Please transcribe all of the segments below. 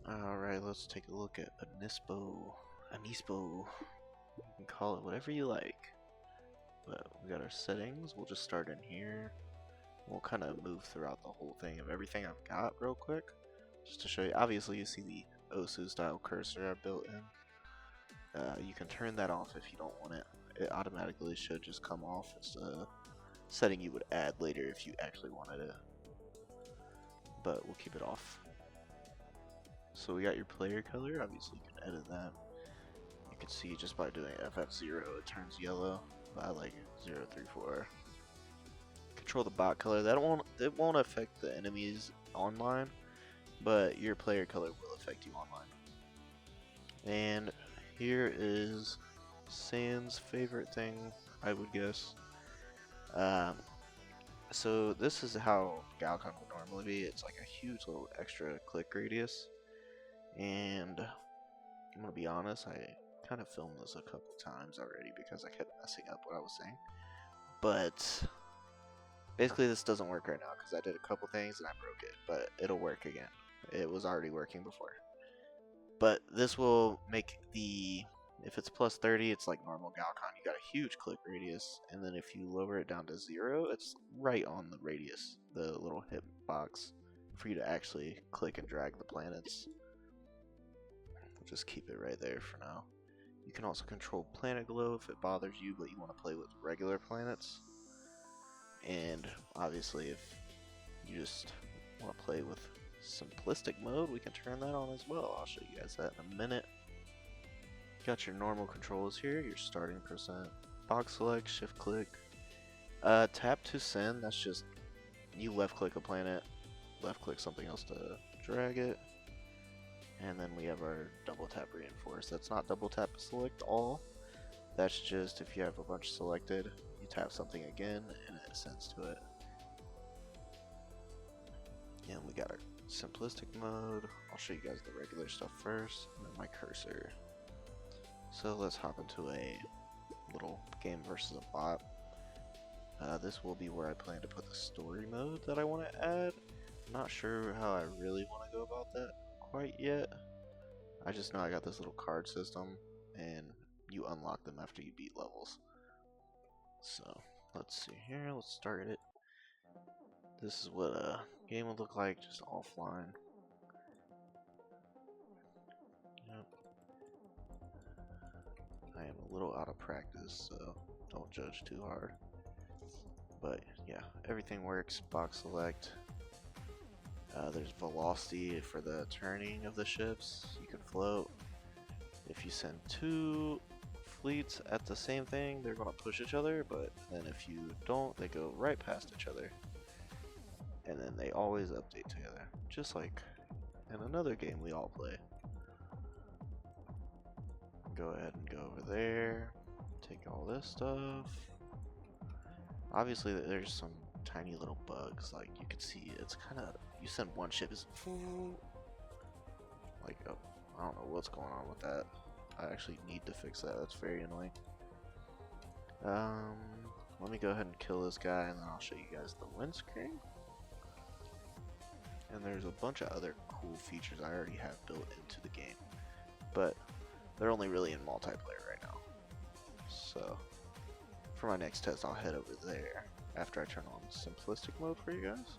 Alright, let's take a look at Anispo. Anispo. You can call it whatever you like. But we got our settings. We'll just start in here. We'll kind of move throughout the whole thing of everything I've got real quick. Just to show you. Obviously, you see the Osu style cursor I built in. You can turn that off if you don't want it. It automatically should just come off. It's a setting you would add later if you actually wanted it. But we'll keep it off. So we got your player color. Obviously, you can edit that. You can see just by doing FF0 it turns yellow. But I like 034. Control the bot color. It won't affect the enemies online, but your player color will affect you online. And here is Sans favorite thing, I would guess. So this is how Galcon would normally be. It's like a huge little extra click radius. And I'm gonna be honest, I kind of filmed this a couple times already because I kept messing up what I was saying. But basically this doesn't work right now because I did a couple things and I broke it, but it'll work again. It was already working before. But this will make if it's plus 30, it's like normal Galcon. You got a huge click radius, and then if you lower it down to 0, it's right on the radius, the little hitbox, for you to actually click and drag the planets. We'll just keep it right there for now. You can also control planet glow if it bothers you, but you want to play with regular planets. And obviously, if you just want to play with simplistic mode, we can turn that on as well. I'll show you guys that in a minute. Got your normal controls here, your starting percent, box select, shift click, tap to send. That's just you left click a planet, left click something else to drag it, and then we have our double tap reinforce. That's not double tap select all. That's just if you have a bunch selected, you tap something again and it sends to it. And we got our simplistic mode. I'll show you guys the regular stuff first, and then my cursor. So let's hop into a little game versus a bot. This will be where I plan to put the story mode that I want to add. I'm not sure how I really want to go about that quite yet. I just know I got this little card system, and you unlock them after you beat levels. So let's see here. Let's start it. This is what a game would look like just offline. Yep. I am a little out of practice, so don't judge too hard. But yeah, everything works. Box select. There's velocity for the turning of the ships. You can float. If you send two fleets at the same thing, they're going to push each other, but then if you don't, they go right past each other. And then they always update together, just like in another game we all play. Go ahead and go over there, take all this stuff. Obviously there's some tiny little bugs, like you can see it's kind of, you send one ship, is like, oh, I don't know what's going on with that. I actually need to fix that. That's very annoying. Let me go ahead and kill this guy and then I'll show you guys the win screen. And there's a bunch of other cool features I already have built into the game, but they're only really in multiplayer right now. So for my next test, I'll head over there after I turn on simplistic mode for you guys.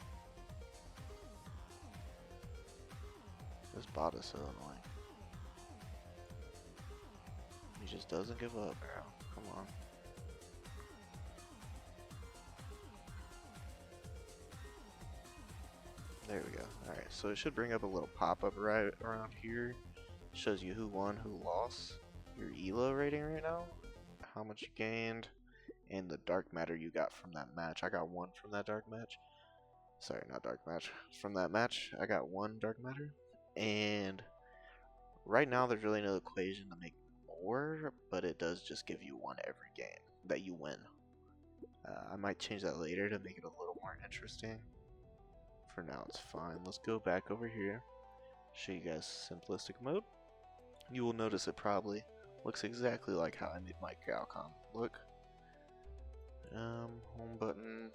This bot is so annoying. He just doesn't give up, bro. Come on. There we go. Alright, so it should bring up a little pop-up right around here. Shows you who won, who lost, your ELO rating right now, how much you gained, and the dark matter you got from that match. I got 1 from that dark match. Sorry, not dark match. From that match, I got 1 dark matter. And right now, there's really no equation to make more, but it does just give you 1 every game that you win. I might change that later to make it a little more interesting. For now, it's fine. Let's go back over here, show you guys simplistic mode. You will notice it probably looks exactly like how I made my Galcon look. Home button.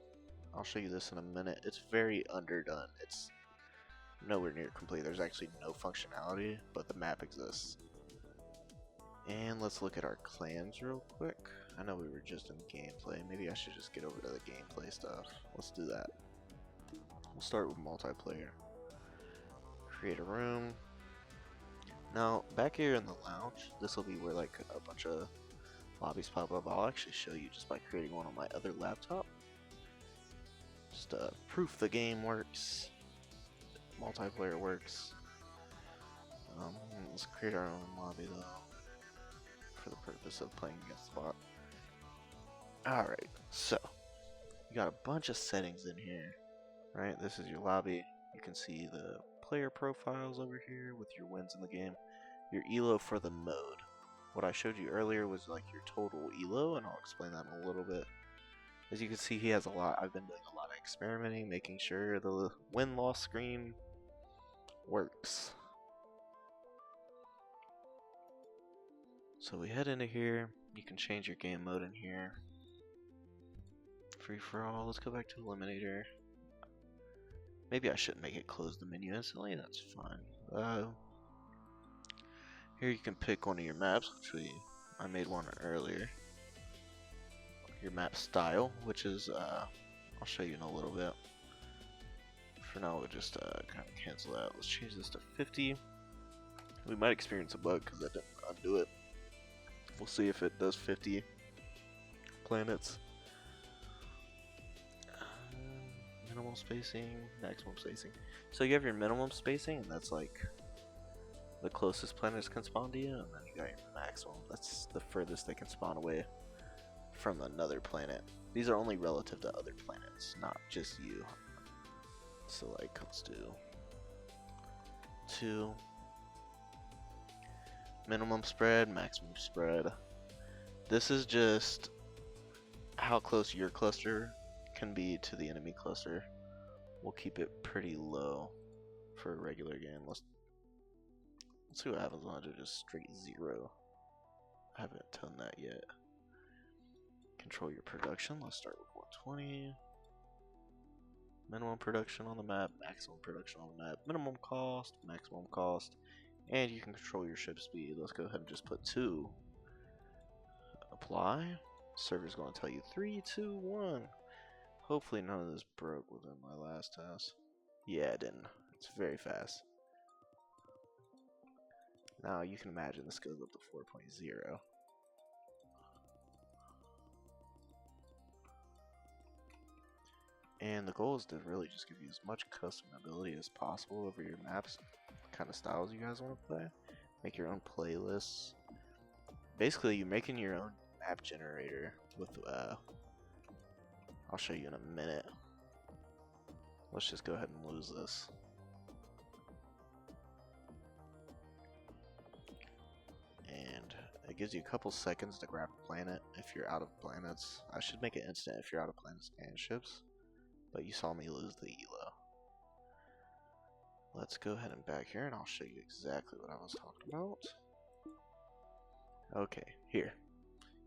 I'll show you this in a minute. It's very underdone. nowhere near complete. There's actually no functionality, but the map exists. And let's look at our clans real quick. I know we were just in gameplay. Maybe I should just get over to the gameplay stuff. Let's do that. We'll start with multiplayer. Create a room. Now, back here in the lounge, this will be where like a bunch of lobbies pop up. I'll actually show you just by creating one on my other laptop. Just proof the game works. Multiplayer works. Let's create our own lobby though, for the purpose of playing against the bot. Alright, so you got a bunch of settings in here, right? This is your lobby. You can see the player profiles over here with your wins in the game. Your elo for the mode. What I showed you earlier was like your total elo, and I'll explain that in a little bit. As you can see, he has a lot. I've been doing a lot of experimenting, making sure the win-loss screen works. So we head into here. You can change your game mode in here. Free for all. Let's go back to Eliminator. Maybe I shouldn't make it close the menu instantly. That's fine. Here you can pick one of your maps, which I made one earlier. Your map style, which is I'll show you in a little bit. For now, we'll just kind of cancel that. Let's change this to 50. We might experience a bug because I didn't undo it. We'll see if it does 50 planets. Minimal spacing, maximum spacing. So you have your minimum spacing, and that's like the closest planets can spawn to you, and then you got your maximum. That's the furthest they can spawn away from another planet. These are only relative to other planets, not just you. So like, let's do 2. Minimum spread, maximum spread. This is just how close your cluster can be to the enemy cluster. We'll keep it pretty low for a regular game. Let's see what happens when I do just straight 0. I haven't done that yet. Control your production. Let's start with 120. Minimum production on the map, maximum production on the map, minimum cost, maximum cost, and you can control your ship speed. Let's go ahead and just put 2. Apply. Server's going to tell you 3, 2, 1. Hopefully none of this broke within my last test. Yeah, it didn't. It's very fast. Now you can imagine this goes up to 4.0. And the goal is to really just give you as much customability as possible over your maps, what kind of styles you guys want to play. Make your own playlists. Basically, you're making your own map generator with, I'll show you in a minute. Let's just go ahead and lose this. And it gives you a couple seconds to grab a planet if you're out of planets. I should make it instant if you're out of planets and ships. But you saw me lose the elo. Let's go ahead and back here and I'll show you exactly what I was talking about. Okay, here.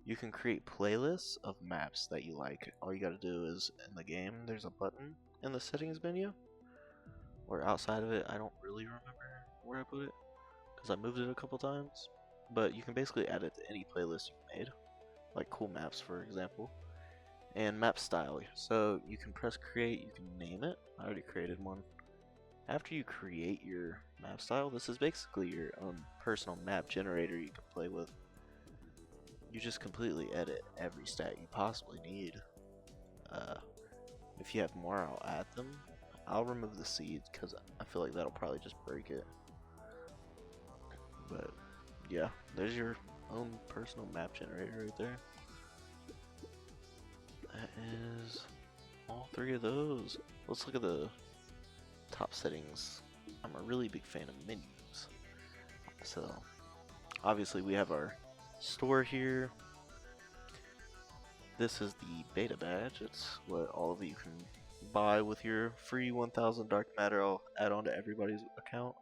You can create playlists of maps that you like. All you gotta do is, in the game, there's a button in the settings menu. Or outside of it, I don't really remember where I put it, because I moved it a couple times. But you can basically add it to any playlist you made. Like cool maps, for example. And map style. So you can press create, you can name it. I already created one. After you create your map style, this is basically your own personal map generator you can play with. You just completely edit every stat you possibly need. If you have more, I'll add them. I'll remove the seeds because I feel like that'll probably just break it. But yeah, there's your own personal map generator right there. That is all 3 of those. Let's look at the top settings. I'm a really big fan of menus. So obviously we have our store here. This is the beta badge. It's what all of you can buy with your free 1000 dark matter. I'll add on to everybody's account,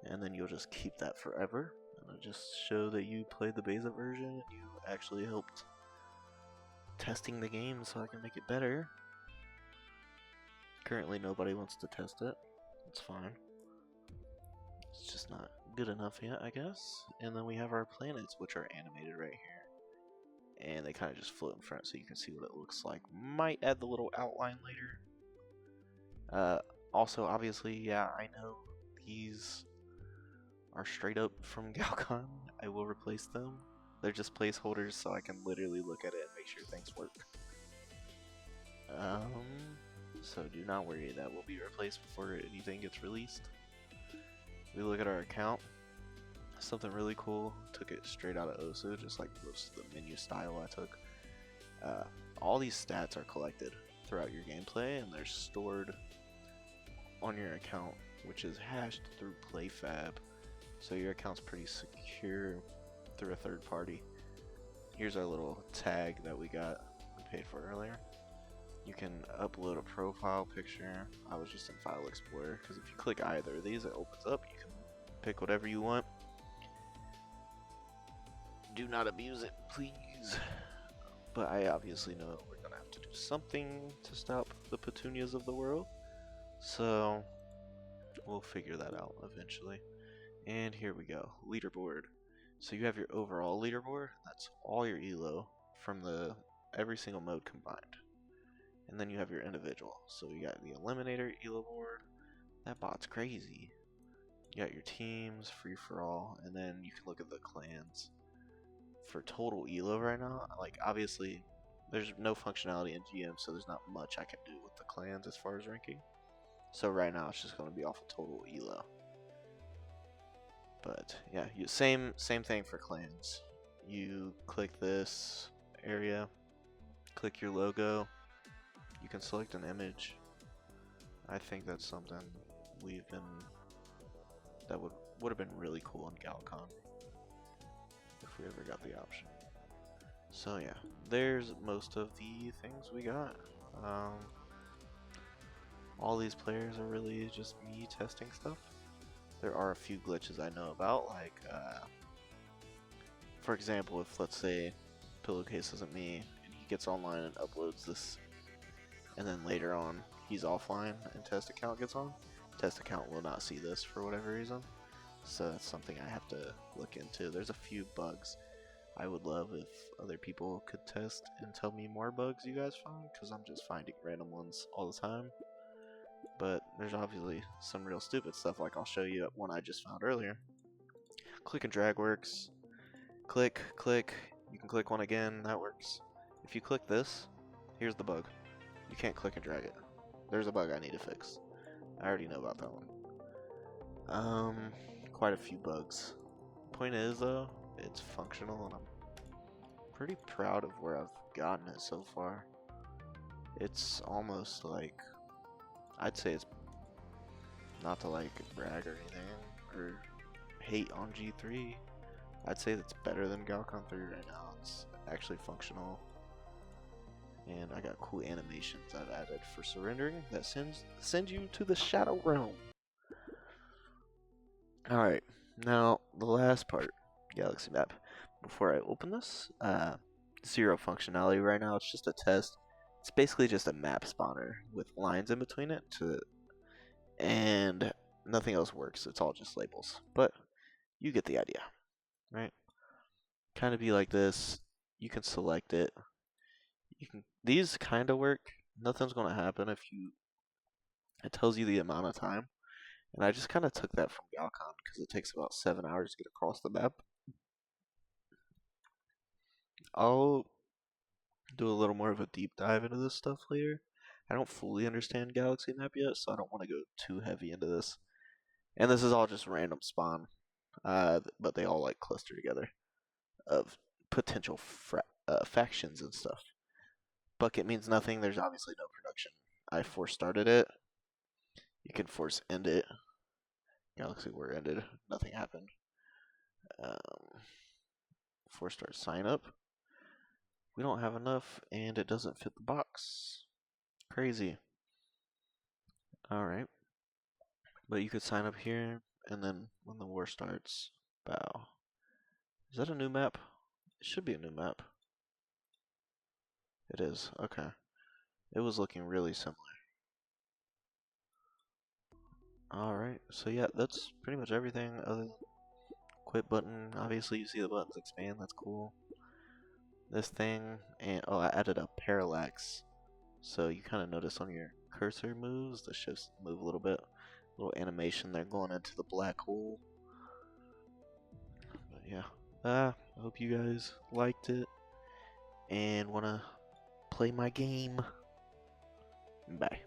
and then you'll just keep that forever. And it'll just show that you played the beta version and you actually helped testing the game so I can make it better. Currently nobody wants to test it. It's fine. It's just not good enough yet, I guess. And then we have our planets, which are animated right here. And they kind of just float in front so you can see what it looks like. Might add the little outline later. Also, obviously, yeah, I know these are straight up from Galcon. I will replace them. They're just placeholders so I can literally look at it and make sure things work. So do not worry, that will be replaced before anything gets released. We look at our account. Something really cool. Took it straight out of OSU, just like most of the menu style I took. All these stats are collected throughout your gameplay, and they're stored on your account, which is hashed through PlayFab. So your account's pretty secure through a third party. Here's our little tag that we paid for earlier. You can upload a profile picture. I was just in File Explorer, because if you click either of these, it opens up. You can pick whatever you want. Do not abuse it, please. But I obviously know we're gonna have to do something to stop the petunias of the world. So we'll figure that out eventually. And here we go, leaderboard. So you have your overall leaderboard. That's all your elo from every single mode combined. And then you have your individual. So you got the eliminator elo board. That bot's crazy. You got your teams, free for all, and then you can look at the clans. For total elo right now, like obviously there's no functionality in GM, so there's not much I can do with the clans as far as ranking. So right now it's just going to be off of total elo. But yeah, same thing for clans. You click this area, click your logo, you can select an image. I think that's something that would have been really cool in Galcon if we ever got the option. So yeah, there's most of the things we got. All these players are really just me testing stuff. There are a few glitches I know about, like for example, if let's say Pillowcase isn't me and he gets online and uploads this, and then later on he's offline and test account gets on, test account will not see this for whatever reason. So that's something I have to look into. There's a few bugs. I would love if other people could test and tell me more bugs you guys found, because I'm just finding random ones all the time. But there's obviously some real stupid stuff, like I'll show you one I just found earlier. Click and drag works. Click, click, you can click one again, that works. If you click this, here's the bug. You can't click and drag it. There's a bug I need to fix. I already know about that one. Quite a few bugs. Point is though, it's functional and I'm pretty proud of where I've gotten it so far. It's almost like, I'd say it's not to like brag or anything or hate on G3. I'd say that's better than Galcon 3 right now. It's actually functional. And I got cool animations I've added for surrendering that send you to the Shadow Realm. Alright, now the last part, Galaxy Map. Before I open this, zero functionality right now, it's just a test. It's basically just a map spawner with lines in between it and nothing else works. It's all just labels. But you get the idea, right? Kind of be like this. You can select it. These kind of work. Nothing's going to happen if it tells you the amount of time. And I just kind of took that from Galcon because it takes about 7 hours to get across the map. I'll do a little more of a deep dive into this stuff later. I don't fully understand Galaxy Map yet, so I don't want to go too heavy into this. And this is all just random spawn, but they all like cluster together of potential factions and stuff. Bucket means nothing. There's obviously no production. I force started it. You can force end it. Galaxy War ended. Nothing happened. Force start sign up. We don't have enough, and it doesn't fit the box. Crazy. Alright. But you could sign up here, and then when the war starts, bow. Is that a new map? It should be a new map. It is. Okay. It was looking really similar. Alright, so yeah, that's pretty much everything other than quit button. Obviously, you see the buttons expand, that's cool. This thing, and oh, I added a parallax. So you kind of notice on your cursor moves, the shifts move a little bit. Little animation there going into the black hole. But yeah, I hope you guys liked it and want to play my game. Bye.